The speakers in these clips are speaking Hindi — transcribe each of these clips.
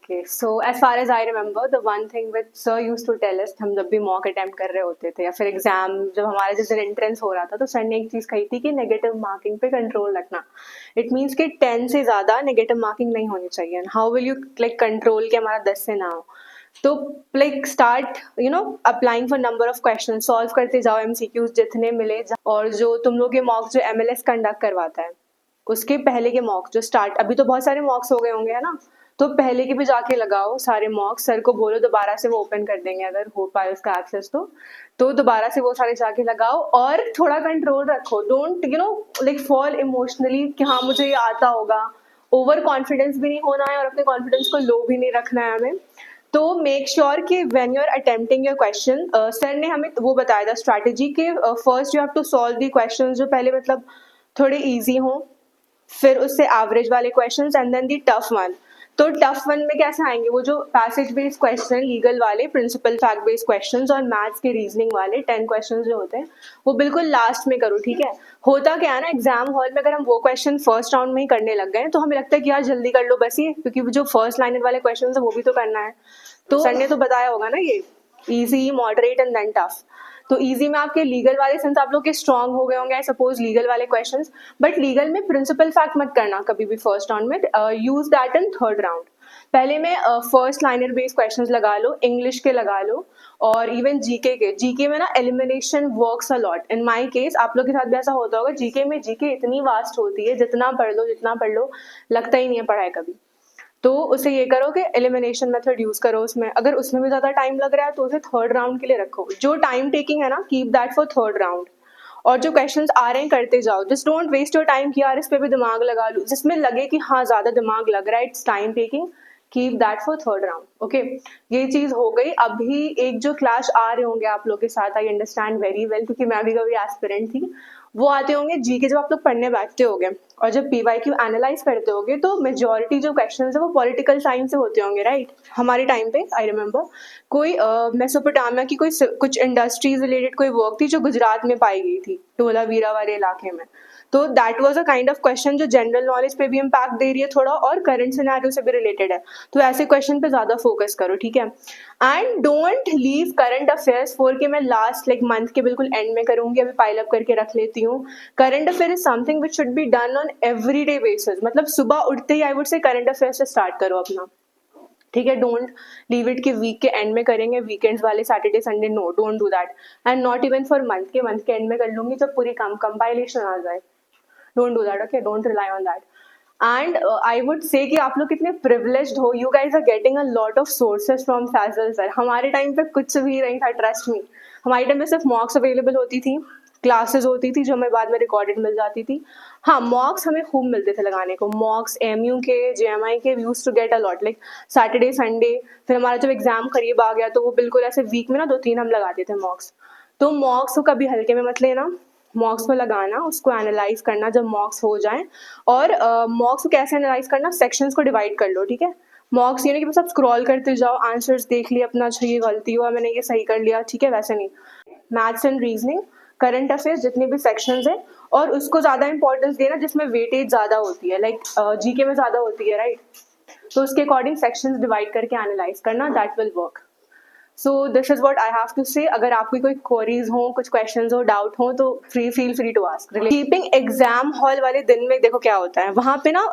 Okay, so as far as I remember, the one thing which sir used to tell us, हम जब भी मॉक अटेम्प्ट कर रहे होते थे या फिर एग्जाम जब हमारा जिस दिन एंट्रेंस हो रहा था, तो सर ने एक चीज कही थी कि नेगेटिव मार्किंग पे कंट्रोल रखना. इट मीन्स कि 10 से ज्यादा नेगेटिव मार्किंग नहीं होनी चाहिए. How will you like control कि हमारा 10 से ना हो? तो like start applying for number of question, solve करते जाओ एमसीक्यूज जितने मिले. और जो तुम लोग के मॉक जो एमएलएस कंडक्ट करवाता है, उसके पहले के मॉक जो स्टार्ट, अभी तो बहुत सारे मॉक्स हो गए होंगे है ना, तो पहले के भी जाके लगाओ सारे मॉक. सर को बोलो दोबारा से वो ओपन कर देंगे अगर हो पाए उसका एक्सेस तो दोबारा से वो सारे जाके लगाओ. और थोड़ा कंट्रोल रखो. डोंट लाइक फॉल इमोशनली कि हाँ मुझे ये आता होगा. ओवर कॉन्फिडेंस भी नहीं होना है और अपने कॉन्फिडेंस को लो भी नहीं रखना है हमें. तो मेक श्योर कि when you are attempting your question, sir ने हमें वो बताया था स्ट्रैटेजी कि first you have to solve the question जो पहले मतलब थोड़े इजी हों, फिर उससे एवरेज वाले questions and then the tough one. तो टफ वन में कैसे आएंगे? वो जो पैसेज बेस्ड क्वेश्चन, लीगल वाले, प्रिंसिपल फैक्ट बेस्ड क्वेश्चंस और मैथ्स के रीजनिंग वाले 10 क्वेश्चंस जो होते हैं वो बिल्कुल लास्ट में करो. ठीक है? होता क्या है ना, एग्जाम हॉल में अगर हम वो क्वेश्चन फर्स्ट राउंड में ही करने लग गए तो हमें लगता है कि यार जल्दी कर लो बस ये, क्योंकि जो फर्स्ट लाइनर वाले क्वेश्चन है वो भी तो करना है. तो सर ने तो बताया होगा ना ये easy, moderate and then tough. तो इजी में आपके लीगल वाले, सिंस आप लोग के स्ट्रांग हो गए होंगे आई सपोज लीगल वाले क्वेश्चंस, बट लीगल में प्रिंसिपल फैक्ट मत करना कभी भी फर्स्ट राउंड में. Use that in third round. पहले में फर्स्ट लाइनर बेस्ड क्वेश्चंस लगा लो, इंग्लिश के लगा लो, और इवन जीके के. जीके में ना elimination works a lot. In my case आप लोग के साथ भी ऐसा होता होगा. जीके में जीके इतनी वास्ट होती है, जितना पढ़ लो लगता ही नहीं है पढ़ाई कभी. तो उसे ये करो कि एलिमिनेशन मेथड यूज करो उसमें. अगर उसमें भी ज्यादा टाइम लग रहा है तो उसे थर्ड राउंड के लिए रखो. जो टाइम टेकिंग है ना, keep that for third round. और जो क्वेश्चंस आ रहे हैं करते जाओ. Just don't waste your time कि यार इस पे भी दिमाग लगा लूं. जिसमें लगे कि हाँ ज्यादा दिमाग लग रहा है, it's time taking, keep that for third round. Okay, ये चीज हो गई. अभी एक जो क्लास आ रहे होंगे आप लोग के साथ, आई अंडरस्टैंड वेरी वेल, क्योंकि मैं भी कभी एस्पिरेंट थी. वो आते होंगे जीके जब आप लोग पढ़ने बैठते होगे, और जब पीवाईक्यू एनालाइज करते होगे तो मेजोरिटी जो क्वेश्चंस है वो पॉलिटिकल साइंस से होते होंगे, राइट? हमारे टाइम पे आई रिमेम्बर कोई मेसोपोटामिया की कोई कुछ इंडस्ट्रीज रिलेटेड कोई वर्क थी जो गुजरात में पाई गई थी, ढोलावीरा वाले इलाके में. तो that was a kind of question जो जनरल नॉलेज पे भी इम्पैक्ट दे रही है थोड़ा, और करंट सिनेरियो से भी रिलेटेड है. तो ऐसे क्वेश्चन पे ज्यादा फोकस करो. ठीक है? And don't leave current affairs for के मैं लास्ट लाइक मंथ के बिल्कुल एंड में करूंगी, अभी पाइल अप करके रख लेती हूँ. Current affair is something which should be done on everyday basis. मतलब सुबह उठते ही I would say current affair से स्टार्ट करो अपना. ठीक है? डोंट लीव इट कि वीक के एंड में करेंगे, वीकेंड्स वाले Saturday Sunday. No, don't do that. And not even for month के एंड में कर लूंगी जब पूरी कंपाइलेशन आ जाए. Don't do that. Okay, don't rely on that. And I would say कि आप लोग कितने प्रिविलेज्ड हो. You guys are getting a lot of sources from Faisal sir. हमारे टाइम पे कुछ भी नहीं था, ट्रस्ट मी. हमारे टाइम पे सिर्फ मॉक्स अवेलेबल होती थी, क्लासेस होती थी जो हमें बाद में रिकॉर्डेड मिल जाती थी. हाँ, मॉक्स हमें खूब मिलते थे लगाने को. मॉक्स एमयू के, जेएमआई के used to get a lot like Saturday Sunday. फिर हमारा जब एग्जाम करीब आ गया तो वो बिल्कुल ऐसे वीक में ना 2-3 हम लगाते थे मॉक्स. तो मॉक्स को कभी हल्के में मत लेना. मॉक्स को लगाना, उसको एनालाइज करना जब मॉक्स हो जाए. और मॉक्स को कैसे एनालाइज करना, सेक्शंस को डिवाइड कर लो. ठीक है? मॉक्स ये नहीं कि बस आप स्क्रॉल करते जाओ, आंसर्स देख लिए अपना, अच्छा ये गलती हुआ, मैंने ये सही कर लिया. ठीक है? वैसे नहीं. Maths and reasoning, current affairs जितने भी सेक्शंस हैं, और उसको ज्यादा इंपॉर्टेंस देना जिसमें वेटेज ज्यादा होती है, लाइक जीके में ज्यादा होती है, राइट? तो उसके अकॉर्डिंग सेक्शंस डिवाइड करके एनालाइज करना, that will work. So this is what I have to say. अगर आपकी कोई क्वेरीज हो, कुछ क्वेश्चंस हो, डाउट हो, तो feel free to ask. Keeping exam hall वाले दिन में देखो क्या होता है, वहां पे ना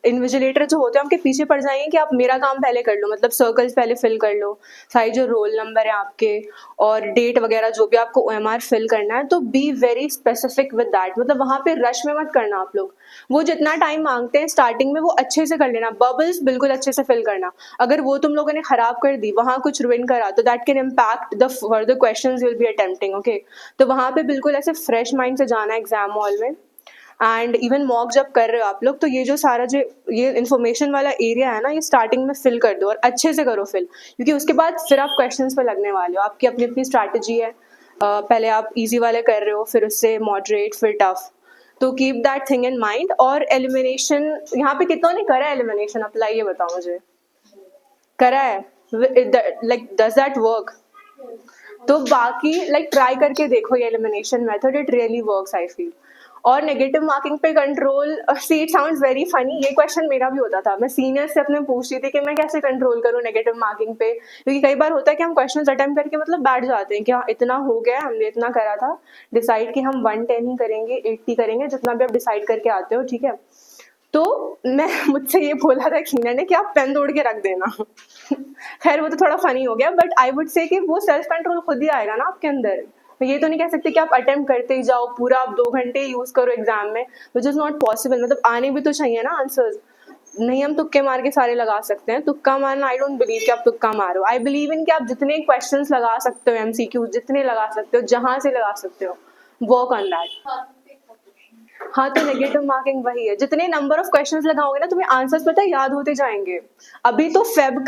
इन्विजिलेटर जो होते हैं उनके पीछे पड़ जाएंगे कि आप मेरा काम पहले कर लो, मतलब सर्कल्स पहले फिल कर लो, सारे जो रोल नंबर है आपके और डेट वगैरह जो भी आपको OMR फिल करना है. तो be very specific with that. मतलब वहां पे रश में मत करना आप लोग. वो जितना टाइम मांगते हैं स्टार्टिंग में वो अच्छे से कर लेना. बबल्स बिल्कुल अच्छे से फिल करना. अगर वो तुम लोगों ने खराब कर दी, वहां कुछ रुइन करा, तो that can impact the further questions you will be attempting. Okay, तो वहां पे बिल्कुल ऐसे फ्रेश माइंड से जाना एग्जाम हॉल में. एंड इवन मॉक जब कर रहे हो आप लोग, तो ये जो सारा जो ये इन्फॉर्मेशन वाला एरिया है ना, ये स्टार्टिंग में फिल कर दो और अच्छे से करो फिल, क्योंकि उसके बाद फिर आप क्वेश्चंस पे लगने वाले हो. आपकी अपनी अपनी स्ट्रैटेजी है. पहले आप इजी वाले कर रहे हो, फिर उससे मॉडरेट, फिर टफ. तो keep that thing in mind. और एलिमिनेशन यहाँ पे कितनों ने करा है एलिमिनेशन अप्लाई, ये बताओ मुझे. करा है? Like does that work? तो बाकी लाइक ट्राई करके देखो ये elimination method, it really works I feel. और नेगेटिव मार्किंग पे control, see it sounds very funny, ये क्वेश्चन मेरा भी होता था, मैं सीनियर से अपने पूछती थी कि मैं कैसे कंट्रोल करूँ नेगेटिव मार्किंग पे, क्योंकि कई बार होता है कि हम क्वेश्चंस अटेम्प्ट करके मतलब बैठ जाते हैं कि हाँ इतना हो गया, हमने इतना करा था, डिसाइड कि हम 110 ही करेंगे, 80 करेंगे, जितना भी आप डिसाइड करके आते हो, ठीक है। तो मैं मुझसे ये बोला था खीना ने कि आप पेन तोड़ के रख देना। खैर वो तो थोड़ा फनी हो गया, बट आई वुड से कि वो सेल्फ कंट्रोल खुद ही आएगा ना आपके अंदर। मैं ये तो नहीं कह सकती कि आप अटेम्प्ट करते ही जाओ, पूरा आप 2 घंटे यूज करो एग्जाम में, विच इज नॉट पॉसिबल, मतलब आने भी तो चाहिए ना आंसर्स। नहीं हम तुक्के मार के सारे लगा सकते हैं, तुक्का मारना आई डोंट बिलीव कि आप तुक्का मारो, आई बिलीव इन कि आप जितने क्वेश्चंस लगा सकते हो, एमसीक्यू जितने लगा सकते हो, जहां से लगा सकते हो, वर्क ऑन दैट। हाँ तो नेगेटिव मार्किंग वही है, जितने नंबर ऑफ क्वेश्चंस लगाओगे ना तुम्हें आंसर्स पता है याद होते जाएंगे। अभी तो फेब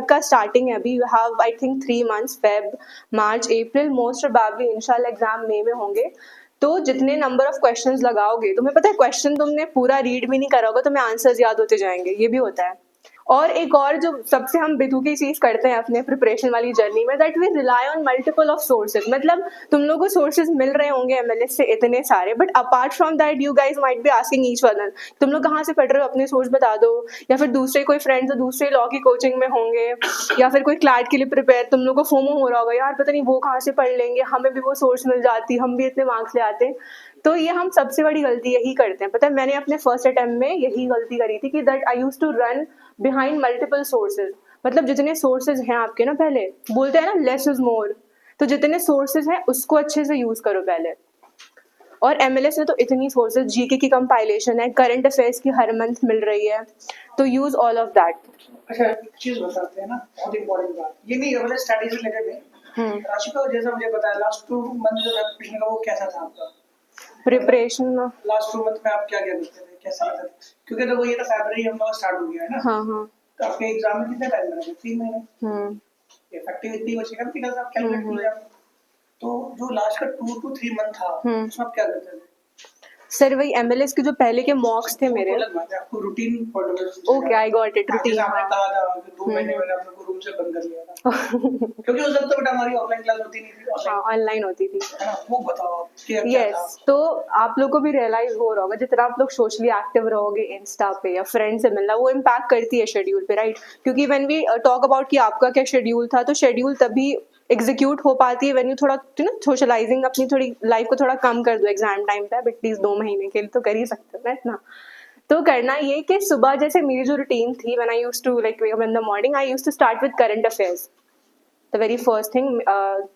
का स्टार्टिंग है, अभी you have I think 3 months, Feb March April, most probably इंशाल्लाह एग्जाम मई में होंगे। तो जितने नंबर ऑफ क्वेश्चंस लगाओगे, तुम्हें पता है क्वेश्चन तुमने पूरा रीड भी नहीं करा होगा, तुम्हें आंसर्स याद होते जाएंगे, ये भी होता है। और एक और जो सबसे हम बेतुकी चीज करते हैं अपने प्रिपरेशन वाली जर्नी में, that we rely on multiple of sources, मतलब तुम लोगों को सोर्सेज मिल रहे होंगे एमएलएस से इतने सारे, but apart from that you guys might be asking each other तुम लोग कहाँ से पढ़ रहे हो, अपने सोर्स बता दो, या फिर दूसरे कोई फ्रेंड्स दूसरे लॉ की कोचिंग में होंगे, या फिर कोई क्लैट के लिए प्रिपेयर, तुम लोग को फोमो हो रहा होगा यार पता नहीं वो कहाँ से पढ़ लेंगे, हमें भी वो सोर्स मिल जाती, हम भी इतने मार्क्स ले आते। तो ये हम सबसे बड़ी गलती यही करते हैं, पता है मैंने अपने फर्स्ट अटेम्प्ट में यही गलती करी थी कि that I used to run behind multiple sources, मतलब जितने सोर्सेज हैं आपके ना, पहले बोलते हैं ना लेस इज मोर, तो जितने सोर्सेज हैं उसको अच्छे से यूज करो पहले। और एमएलएस में तो इतनी सोर्सेज, जीके की कंपाइलेशन है, करंट अफेयर्स की हर मंथ मिल रही है, तो यूज ऑल ऑफ दैट। अच्छा एक चीज बताते हैं ना, बहुत इंपॉर्टेंट बात, ये नहीं मतलब स्टडी से रिलेटेड है। राशिका जैसा मुझे बताया लास्ट 2 मंथ जो प्रिपरेशन का वो कैसा था आपका प्रिपरेशन लास्ट 2 मंथ में आप क्या क्या करते थे, कैसा था? क्योंकि देखो ये तो फरवरी हम लोग स्टार्ट हो गया है ना। हाँ हाँ तो आपके एग्जाम में कितना टाइम लगा? 3 महीने। इफेक्टिव इतनी बचेगा बिकॉज़ आप कैलकुलेट किया। तो जो लास्ट का 2 to 3 मंथ था उसमें आप क्या करते थे? सर वही एमएलएस के जो पहले के मॉक्स थे मेरे, अलग बात है, आपको routine follow okay I got it, routine. आपने कहा था कि 2 महीने मैंने अपने को रूम से बंद कर लिया था क्योंकि उस वक्त तो बेटा हमारी ऑफलाइन क्लास होती नहीं थी, हाँ ऑनलाइन होती थी। है ना? वो बताओ क्या क्या था? यस तो आप लोग को भी रियलाइज हो रहा होगा, जितना आप लोग सोशली एक्टिव रहोगे इंस्टा पे या फ्रेंड से मिलना, वो इम्पैक्ट करती है शेड्यूल पे, राइट? क्योंकि व्हेन वी टॉक अबाउट कि आपका क्या शेड्यूल था, तो शेड्यूल तभी एग्जीक्यूट हो पाती है व्हेन यू थोड़ा सोशलाइजिंग अपनी थोड़ी लाइफ को थोड़ा कम कर दो एग्जाम टाइम पे, बट प्लीज 2 महीने के लिए तो कर ही सकते हो ना। तो करना ये कि सुबह जैसे मेरी जो रूटीन थी, when I used to like wake up in the morning, I used to start with current affairs, the very first thing,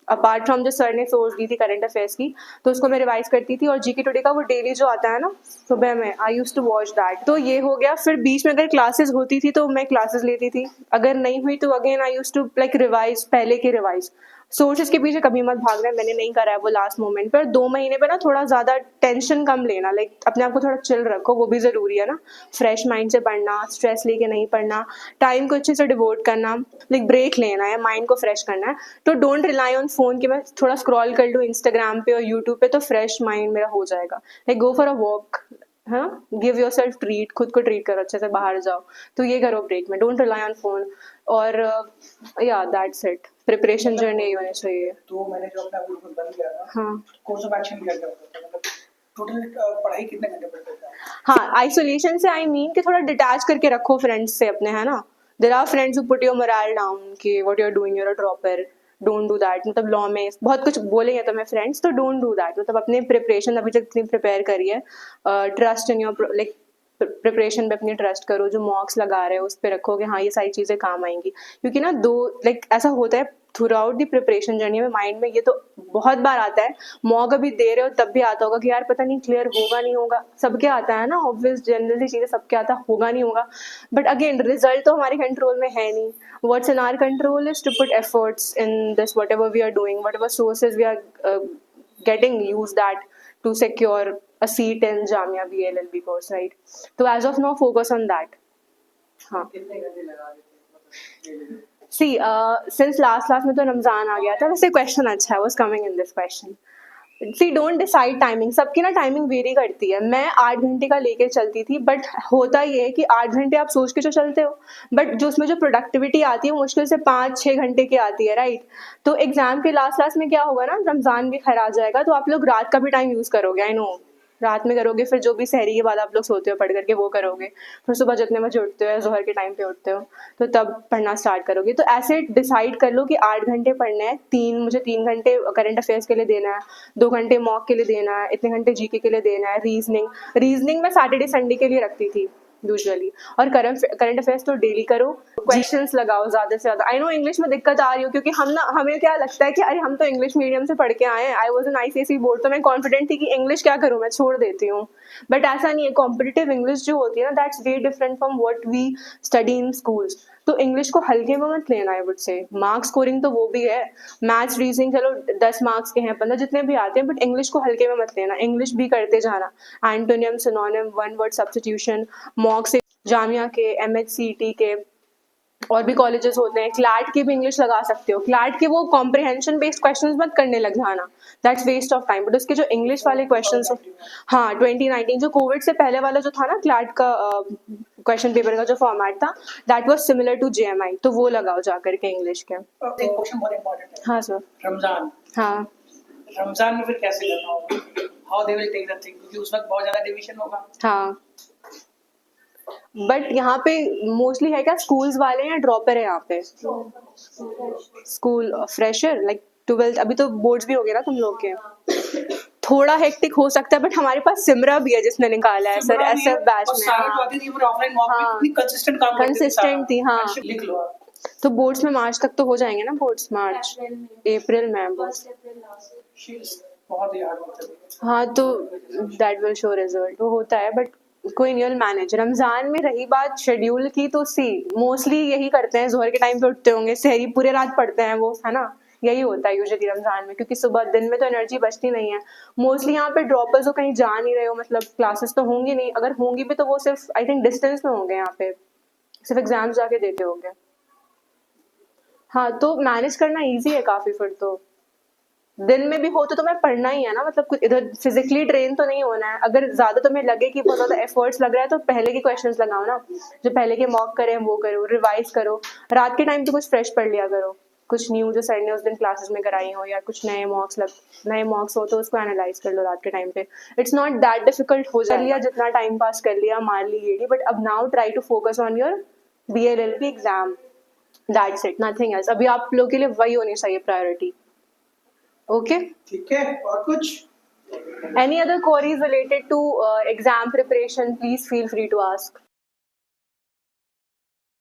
apart from जो सर ने सोर्स दी थी करंट अफेयर्स की, तो उसको मैं रिवाइज करती थी। और जीके टुडे का वो डेली जो आता है ना सुबह में, I used to watch that. तो ये हो गया। फिर बीच में अगर क्लासेस होती थी तो मैं क्लासेस लेती थी, अगर नहीं हुई तो again I used to like revise, पहले के रिवाइज। सोर्सेज के पीछे कभी मत भागना, मैंने नहीं करा है वो लास्ट मोमेंट पर। 2 महीने पे ना थोड़ा ज्यादा टेंशन कम लेना, लाइक अपने आप को थोड़ा चिल रखो, वो भी जरूरी है ना। फ्रेश माइंड से पढ़ना, स्ट्रेस लेके नहीं पढ़ना, टाइम को अच्छे से डिवोट करना, लाइक ब्रेक लेना है, माइंड को फ्रेश करना है। तो डोंट रिलाई ऑन फोन कि मैं थोड़ा स्क्रॉल कर लूँ इंस्टाग्राम पे और यूट्यूब पे तो फ्रेश माइंड मेरा हो जाएगा। Like go for a walk, हाँ, गिव योर सेल्फ ट्रीट, खुद को ट्रीट करो अच्छे से, बाहर जाओ, तो ये करो ब्रेक में, डोंट रिलाई ऑन फोन। और या दैट्स इट, प्रिपरेशन जर्नी यही होनी चाहिए। तो मैंने जो अपना ग्रुप बंद किया था, हाँ कोर्स ऑफ एक्शन क्या क्या होता था, मतलब टोटल पढ़ाई कितने घंटे पढ़ते थे? हाँ, आइसोलेशन से आई मीन कि थोड़ा डिटैच करके रखो फ्रेंड्स से अपने, है ना। There are friends who put your moral down कि what you are doing, you are a dropper, don't do that. मतलब लॉ में बहुत कुछ बोलेंगे तुम्हें फ्रेंड्स, तो डोंट डू दैट। मतलब अपने प्रिपरेशन अभी तक इतनी प्रिपेयर करी है, trust in your like preparation पे अपनी ट्रस्ट करो, जो मॉक्स लगा रहे हो उस पर रखो कि हाँ ये सारी चीजें काम आएंगी। क्योंकि ना लाइक ऐसा होता है through out the preparation journey में, माइंड में ये तो बहुत बार आता है, मॉक अभी दे रहे हो तब भी आता होगा कि यार पता नहीं क्लियर होगा नहीं होगा, सबके आता है ना, ऑब्वियस जनरल सी चीजें सबके आता होगा नहीं होगा। बट अगेन रिजल्ट तो हमारे कंट्रोल में है नहीं, what's in our control is to put efforts in this, whatever we are doing, whatever sources we are getting, use that to secure a seat in Jamia BLLB course, right? So as of now focus on that. हाँ, कितने घंटे लगा देते हैं? see since last class में तो रमजान आ गया था, वैसे क्वेश्चन अच्छा है, was coming in this question. See don't decide timing, सबकी ना टाइमिंग वेरी करती है। मैं 8 घंटे का लेके चलती थी, बट होता ये है कि 8 घंटे आप सोच के तो चलते हो, बट जो उसमें जो प्रोडक्टिविटी आती है मुश्किल से 5-6 घंटे की आती है, राइट? तो एग्जाम के लास्ट में क्या होगा ना, रमजान भी खैर आ जाएगा तो आप लोग रात का भी टाइम यूज करोगे, आई नो रात में करोगे, फिर जो भी सहरी के बाद आप लोग सोते हो पढ़ करके वो करोगे, फिर सुबह जितने बजे उठते हो या जोहर के टाइम पे उठते हो तो तब पढ़ना स्टार्ट करोगे। तो ऐसे डिसाइड कर लो कि 8 घंटे पढ़ना है, मुझे 3 घंटे करंट अफेयर्स के लिए देना है, 2 घंटे मॉक के लिए देना है, इतने घंटे जीके के लिए देना है, रीजनिंग मैं सैटरडे संडे के लिए रखती थी यूजुअली। और करंट अफेयर्स तो डेली करो, क्वेश्चंस लगाओ ज्यादा से ज्यादा। आई नो इंग्लिश में दिक्कत आ रही हो क्योंकि हमें क्या लगता है कि अरे हम तो इंग्लिश मीडियम से पढ़ के आए हैं, I was an ICSE board, तो मैं कॉन्फिडेंट थी कि इंग्लिश क्या करूं, मैं छोड़ देती हूँ। बट ऐसा नहीं है, कॉम्पिटिटिव इंग्लिश जो होती है ना, that's very different from what we study in schools. तो इंग्लिश को हल्के में मत लेना, I would say. Marks scoring तो वो भी है, मैथ्स रीजनिंग चलो 10 मार्क्स के हैं, 15 जितने भी आते हैं, बट इंग्लिश को हल्के में मत लेना, इंग्लिश भी करते जाना। Antonym, synonym, one word substitution, mock से जामिया के, एमएचसीटी के और भी कॉलेजेस होते हैं, क्लैट की भी इंग्लिश लगा सकते हो। क्लैट के वो कॉम्प्रिहेंशन बेस्ड क्वेश्चंस मत करने लग जाना, that's waste of time. But उसके जो इंग्लिश वाले क्वेश्चंस, हाँ 2019 जो कोविड से पहले वाला जो था ना क्लैट का क्वेश्चन पेपर का जो फॉर्मेट था, that was similar to JMI, तो वो लगाओ जाकर के इंग्लिश के। एक क्वेश्चन बहुत इंपॉर्टेंट है। हाँ सर। रमजान, हाँ रमजान में फिर कैसे करना होगा, how they will take the thing, क्योंकि उस वक्त बहुत ज्यादा डिवीजन होगा। हाँ, बट यहाँ पे मोस्टली है क्या, स्कूल्स वाले या ड्रॉपर है यहाँ पे? स्कूल फ्रेशर, लाइक 12th, अभी तो बोर्ड्स भी हो गए ना तुम लोग के, थोड़ा हेक्टिक हो सकता है। बट हमारे पास सिमरा भी है जिसने निकाला है सर एसएफ बैच में। कंसिस्टेंट थी, हाँ। लिख लो आप। तो बोर्ड्स में मार्च तक तो हो जाएंगे ना, बोर्ड्स मार्च अप्रैल में बोर्ड्स। बहुत ही हार्ड होता है। हाँ, तो दैट विल शो रिजल्ट, वो होता है, बट कोई नहीं, विल मैनेज। रमजान में रही बात शेड्यूल की, तो मोस्टली यही करते हैं, जोहर के टाइम पे उठते होंगे, सहरी पूरे रात पढ़ते हैं वो, है ना, यही होता है यूजुअली रमजान में, क्योंकि सुबह दिन में तो एनर्जी बचती नहीं है। मोस्टली यहाँ पे ड्रॉपर्स हो, कहीं जा नहीं रहे हो, मतलब क्लासेस तो होंगी नहीं, अगर होंगी भी तो वो सिर्फ आई थिंक डिस्टेंस में होंगे, यहाँ पे सिर्फ एग्जाम्स जाके देते होंगे। हाँ, तो मैनेज करना ईजी है काफी, फिर तो दिन में भी हो तो तुम्हें पढ़ना ही है ना, मतलब कुछ इधर फिजिकली ट्रेन तो नहीं होना है। अगर ज्यादा तुम्हें लगे कि बहुत ज्यादा एफर्ट्स लग रहा है तो पहले के क्वेश्चंस लगाओ ना, जो पहले के मॉक करें वो करो, रिवाइज करो। रात के टाइम तो कुछ फ्रेश पढ़ लिया करो, कुछ न्यू जो सर ने उस दिन क्लासेस में कराई हो, या कुछ नए मॉक्स हो तो उसको एनालाइज कर लो रात के टाइम पे। इट्स नॉट दैट डिफिकल्ट, हो जा लिया जितना टाइम पास कर लिया, मार ली गेड़ी, बट अब now try to focus on your BLLB exam, that's it, nothing else. अभी आप लोग के लिए वही होनी चाहिए प्रायोरिटी। ओके, ठीक है, और कुछ? Any other queries related to exam preparation, please feel free to ask.